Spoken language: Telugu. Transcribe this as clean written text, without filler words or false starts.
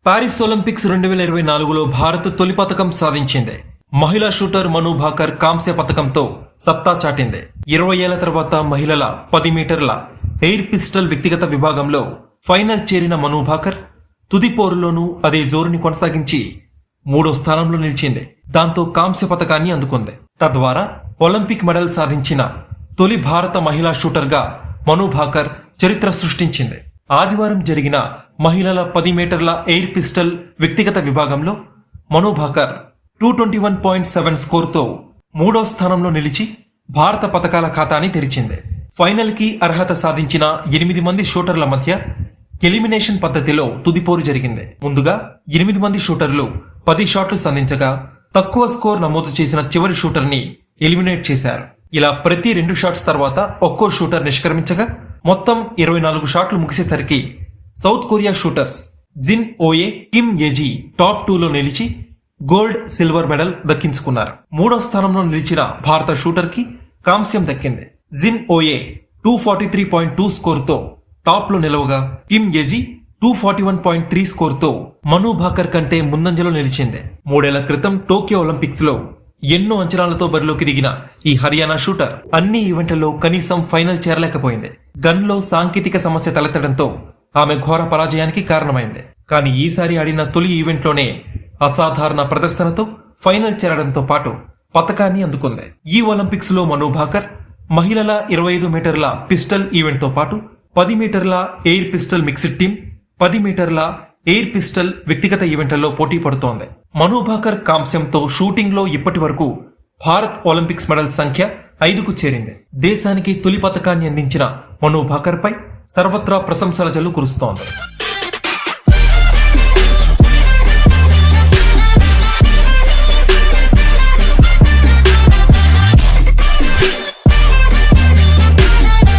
పారిస్ ఒలింపిక్స్ 2024లో భారత్ తొలి పతకం సాధించింది. మహిళా షూటర్ మను భాకర్ కాంస్య పతకంతో సత్తా చాటింది. 20 ఏళ్ల తర్వాత మహిళల 10 మీటర్ల ఎయిర్ పిస్టల్ వ్యక్తిగత విభాగంలో ఫైనల్ చేరిన మను భాకర్ తుది పోరులోనూ అదే జోరుని కొనసాగించి 3వ స్థానంలో నిలిచింది. దాంతో కాంస్య పతకాన్ని అందుకుంది. తద్వారా ఒలింపిక్ మెడల్ సాధించిన తొలి భారత మహిళా షూటర్గా మను భాకర్ చరిత్ర సృష్టించింది. ఆదివారం జరిగిన మహిళల 10 మీటర్ల ఎయిర్ పిస్టల్ వ్యక్తిగత విభాగంలో మను భాకర్ 221.7 స్కోర్తో 3వ స్థానంలో నిలిచి భారత పతకాల ఖాతాని తెరిచింది. ఫైనల్ కి అర్హత సాధించిన 8 మంది షూటర్ల మధ్య ఎలిమినేషన్ పద్ధతిలో తుదిపోరు జరిగింది. ముందుగా 8 మంది షూటర్లు 10 షాట్లు సంధించగా తక్కువ స్కోర్ నమోదు చేసిన చివరి షూటర్ ని ఎలిమినేట్ చేశారు. ఇలా ప్రతి 2 షాట్స్ తర్వాత ఒక్కో షూటర్ నిష్క్రమించగా మొత్తం 24 షాట్లు ముగిసేసరికి సౌత్ కొరియా షూటర్స్ జిన్ ఓయే, కిమ్ ఏజీ టాప్ 2లో నిలిచి గోల్డ్, సిల్వర్ మెడల్ దక్కించుకున్నారు. 3వ స్థానంలో నిలిచిన భారత షూటర్ కి కాంస్యం దక్కింది. జిన్ ఓయే 243.2 స్కోర్తో టాప్ లో నిలవగా కిమ్ ఏజీ 241.3 స్కోర్తో మను భాకర్ కంటే ముందంజలో నిలిచింది. 3 ఏళ్ల క్రితం టోక్యో ఒలింపిక్స్ లో ఎన్నో అంచనాలతో బరిలోకి దిగిన ఈ హర్యానా షూటర్ అన్ని ఈవెంట్లలో కనీసం ఫైనల్ చేరలేకపోయింది. గన్ లో సాంకేతిక సమస్య తలెత్తడంతో ఆమె ఘోర పరాజయానికి కారణమైంది. కానీ ఈసారి ఆడిన తొలి ఈవెంట్లోనే అసాధారణ ప్రదర్శనతో ఫైనల్ చేరడంతో పాటు పతకాన్ని అందుకుంది. ఈ ఒలింపిక్స్ లో మను భాకర్ మహిళల 25 మీటర్ల పిస్టల్ ఈవెంట్ తో పాటు 10 మీటర్ల ఎయిర్ పిస్టల్ మిక్స్డ్ టీమ్, 10 మీటర్ల ఎయిర్ పిస్టల్ వ్యక్తిగత ఈవెంట్లలో పోటీ పడుతోంది. మను భాకర్ కాంస్యంతో షూటింగ్ లో ఇప్పటి వరకు భారత్ ఒలింపిక్స్ మెడల్ సంఖ్య 5కు చేరింది. దేశానికి తొలి పతకాన్ని అందించిన మను భాకర్ పై సర్వత్రా ప్రశంసల జల్లు కురుస్తోంది.